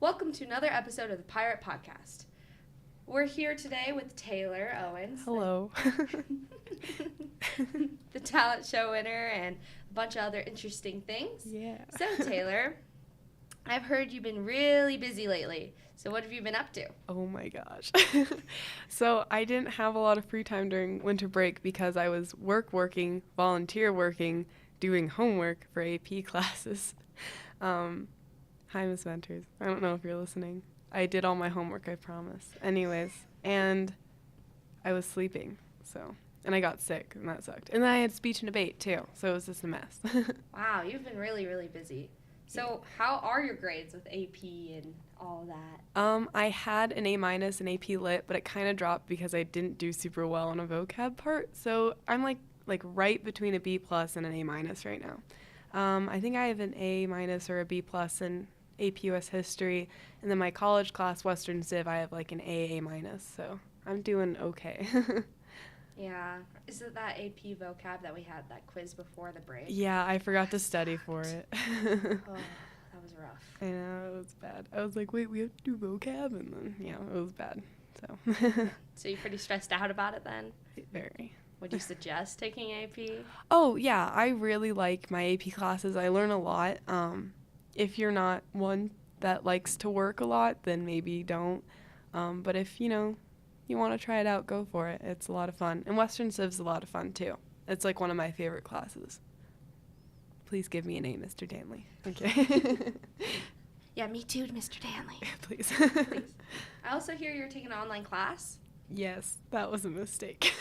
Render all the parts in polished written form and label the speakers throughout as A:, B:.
A: Welcome to another episode of the Pirate Podcast. We're here today with Tayler Owens.
B: Hello.
A: The talent show winner and a bunch of other interesting things.
B: Yeah.
A: So, Tayler, I've heard you've been really busy lately. So what have you been up to?
B: Oh my gosh. So I didn't have a lot of free time during winter break because I was working, volunteer working, doing homework for AP classes. Hi, Miss Venters. I don't know if you're listening. I did all my homework, I promise. Anyways, and I was sleeping, and I got sick, and that sucked. And then I had speech and debate, too, so it was just a mess.
A: Wow, you've been really, really busy. So how are your grades with AP and all of that?
B: I had an A- in AP Lit, but it kind of dropped because I didn't do super well on a vocab part, so I'm like right between a B+ and an A- right now. I think I have an A- or a B+ in AP US History, and then my college class, Western Civ, I have like an A-, so I'm doing okay.
A: Yeah. Is it that AP vocab that we had that quiz before the break?
B: Yeah, I forgot to study for it.
A: Oh, that was rough.
B: I know, it was bad. I was like, wait, we have to do vocab? And then, yeah, it was bad, so.
A: So you're pretty stressed out about it then?
B: Very.
A: Would you suggest taking AP?
B: Oh, yeah, I really like my AP classes. I learn a lot. If you're not one that likes to work a lot, then maybe don't. But if, you want to try it out, go for it. It's a lot of fun. And Western Civ's a lot of fun, too. It's like one of my favorite classes. Please give me a name, Mr. Danley. Okay.
A: Yeah, me too, Mr. Danley.
B: Please.
A: Please. I also hear you're taking an online class.
B: Yes, that was a mistake.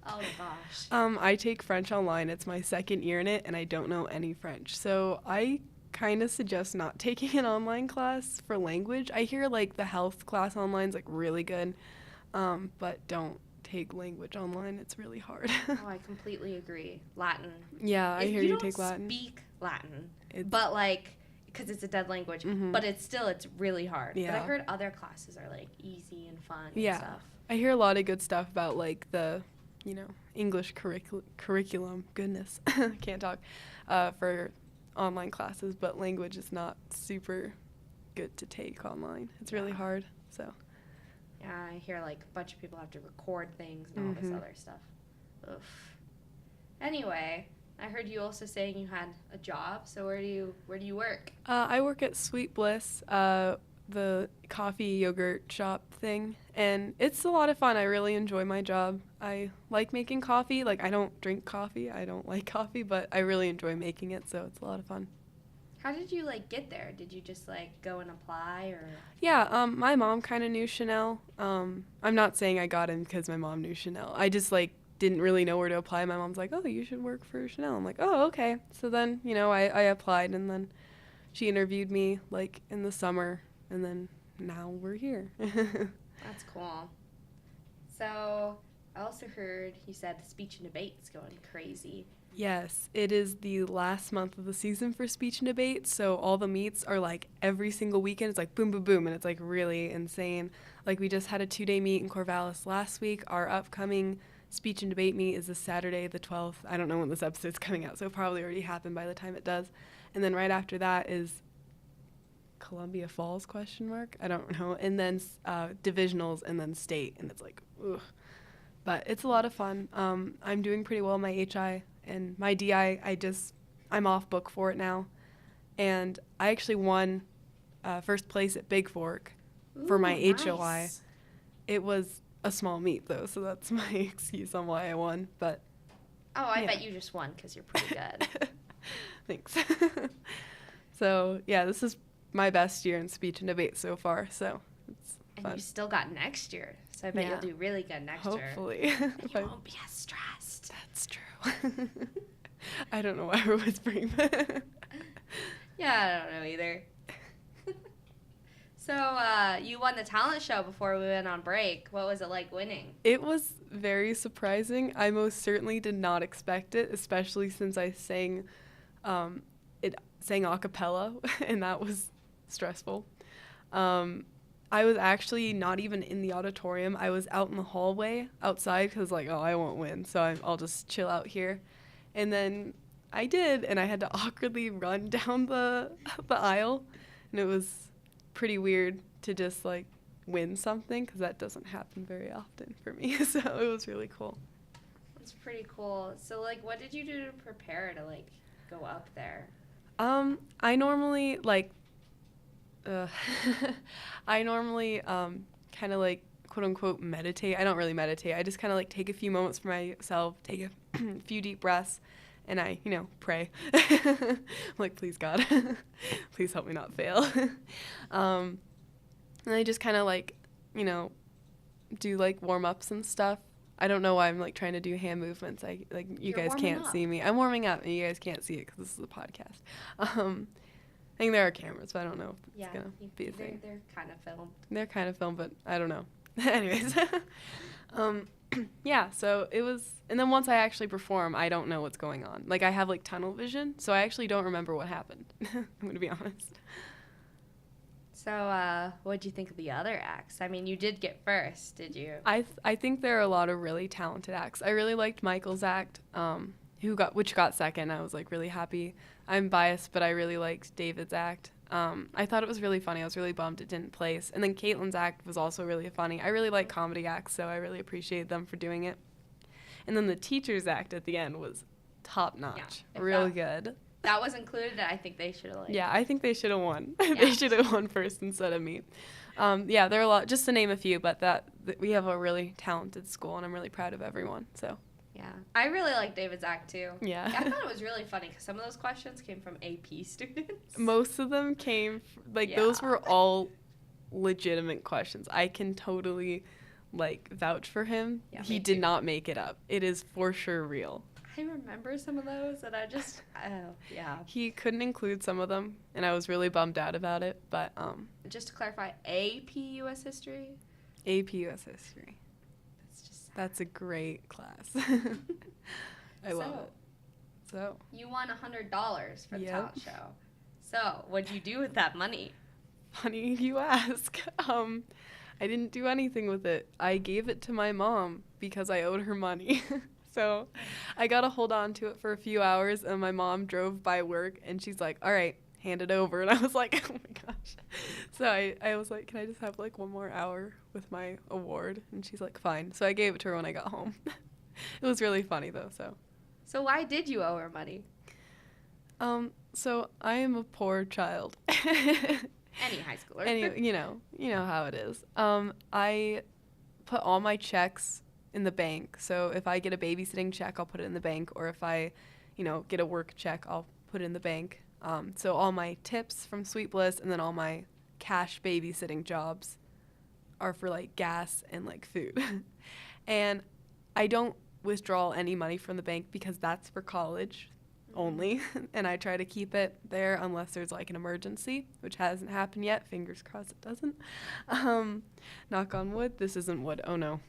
A: Oh, gosh.
B: I take French online. It's my second year in it, and I don't know any French. So I kind of suggest not taking an online class for language. I hear the health class online is really good, but don't take language online. It's really hard.
A: Oh, I completely agree. Latin.
B: Yeah, I hear you take Latin.
A: You don't speak Latin, but because it's a dead language, but it's really hard.
B: Yeah.
A: But I heard other classes are easy and fun and
B: Yeah.
A: stuff.
B: I hear a lot of good stuff about the, English curriculum. Goodness, can't talk, for online classes, but language is not super good to take online. It's really hard, so.
A: Yeah, I hear a bunch of people have to record things and all this other stuff. Oof. Anyway, I heard you also saying you had a job. So where do you work?
B: I work at Sweet Bliss, the coffee yogurt shop thing, and it's a lot of fun. I really enjoy my job. I like making coffee. I don't drink coffee. I don't like coffee, but I really enjoy making it, so it's a lot of fun.
A: How did you get there? Did you just go and apply or?
B: Yeah, my mom kind of knew Chanel. I'm not saying I got in because my mom knew Chanel. I just didn't really know where to apply. My mom's like, oh, you should work for Chanel. I'm like, oh, okay. So then, I applied, and then she interviewed me in the summer, and then now we're here.
A: That's cool. So I also heard you said speech and debate's going crazy.
B: Yes, it is the last month of the season for speech and debate, so all the meets are every single weekend. It's boom, boom, boom, and it's really insane. We just had a 2-day meet in Corvallis last week. Our upcoming speech and debate meet is this Saturday, the 12th. I don't know when this episode's coming out, so it probably already happened by the time it does. And then right after that is Columbia Falls, ? I don't know. And then divisionals, and then state, and it's ugh. But it's a lot of fun. I'm doing pretty well in my HI. And my DI, I'm off book for it now. And I actually won first place at Big Fork for my HOI.
A: Nice.
B: It was a small meet, though, so that's my excuse on why I won. But
A: I bet you just won because you're pretty good.
B: Thanks. So, yeah, this is my best year in speech and debate so far, so it's fun.
A: And you still got next year, so I bet you'll do really good next year.
B: Hopefully.
A: And you won't be as stressed.
B: That's true. I don't know why we're whispering, but
A: yeah, I don't know either. So you won the talent show before we went on break. What was it like winning?
B: It was very surprising. I most certainly did not expect it, especially since I sang a cappella, and that was stressful. I was actually not even in the auditorium. I was out in the hallway outside because, I won't win, so I'll just chill out here. And then I did, and I had to awkwardly run down the aisle, and it was pretty weird to just like win something because that doesn't happen very often for me. So it was really cool.
A: It's pretty cool. So like, what did you do to prepare to like go up there?
B: I normally like, I normally kind of like quote unquote meditate. I don't really meditate. I just kind of like take a few moments for myself, take a few deep breaths, and I, pray. I'm like, please God, please help me not fail. And I just kind of like, do like warm ups and stuff. I don't know why I'm like trying to do hand movements. You
A: You're
B: guys
A: warming
B: can't
A: up.
B: see me. I'm warming up, and you guys can't see it because this is a podcast. I think there are cameras, but I don't know if it's gonna be a thing.
A: They're kind of filmed.
B: They're kind of filmed, but I don't know. Anyways, yeah. So it was, and then once I actually perform, I don't know what's going on. Like I have like tunnel vision, so I actually don't remember what happened. I'm gonna be honest.
A: So, what'd you think of the other acts? I mean, you did get first, did you?
B: I think there are a lot of really talented acts. I really liked Michael's act, which got second. I was like really happy. I'm biased, but I really liked David's act. I thought it was really funny. I was really bummed it didn't place. And then Caitlin's act was also really funny. I really like comedy acts, so I really appreciate them for doing it. And then the teacher's act at the end was top notch, real good.
A: That was included. I think they should have
B: Yeah, I think they should have won.
A: Yeah.
B: They should have won first instead of me. Yeah, there are a lot, just to name a few, but that we have a really talented school, and I'm really proud of everyone. So.
A: Yeah, I really like David's act too.
B: Yeah.
A: I thought it was really funny because some of those questions came from AP students.
B: Most of them came, those were all legitimate questions. I can totally, vouch for him.
A: Yeah,
B: he did not make it up. It is for sure real.
A: I remember some of those, and yeah.
B: He couldn't include some of them, and I was really bummed out about it, but,
A: Just to clarify, AP US History?
B: AP US History. That's a great class. I love it. So.
A: You won $100 for the talent show. So, what'd you do with that money?
B: Funny you ask. I didn't do anything with it. I gave it to my mom because I owed her money. So I got to hold on to it for a few hours, and my mom drove by work, and she's like, all right, hand it over. And I was like, oh my gosh. So I was like, can I just have one more hour with my award? And she's like, fine. So I gave it to her when I got home. It was really funny though.
A: So why did you owe her money?
B: So I am a poor child.
A: Any high schooler.
B: Anyway, you know how it is. I put all my checks in the bank. So if I get a babysitting check, I'll put it in the bank. Or if I, get a work check, I'll put it in the bank. So all my tips from Sweet Bliss and then all my cash babysitting jobs are for gas and food. And I don't withdraw any money from the bank because that's for college only. And I try to keep it there unless there's an emergency, which hasn't happened yet. Fingers crossed it doesn't. Knock on wood. This isn't wood. Oh no.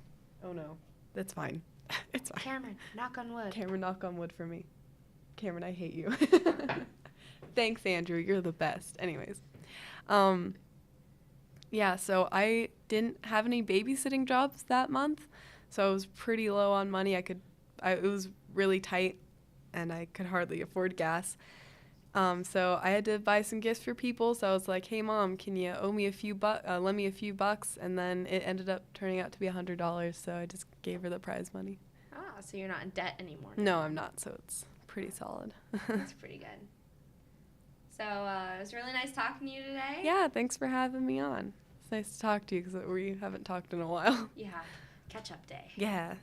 B: That's fine. It's fine.
A: Cameron, knock on wood.
B: Cameron, knock on wood for me. Cameron, I hate you. Thanks, Andrew. You're the best. Anyways. Yeah, so I didn't have any babysitting jobs that month, so I was pretty low on money. It was really tight, and I could hardly afford gas. So I had to buy some gifts for people. So I was like, "Hey, Mom, can you owe me lend me a few bucks?" And then it ended up turning out to be $100. So I just gave her the prize money.
A: Ah, so you're not in debt anymore.
B: No, I'm not. So it's pretty solid.
A: That's pretty good. So it was really nice talking to you today.
B: Yeah, thanks for having me on. It's nice to talk to you because we haven't talked in a while.
A: Yeah, catch up day.
B: Yeah.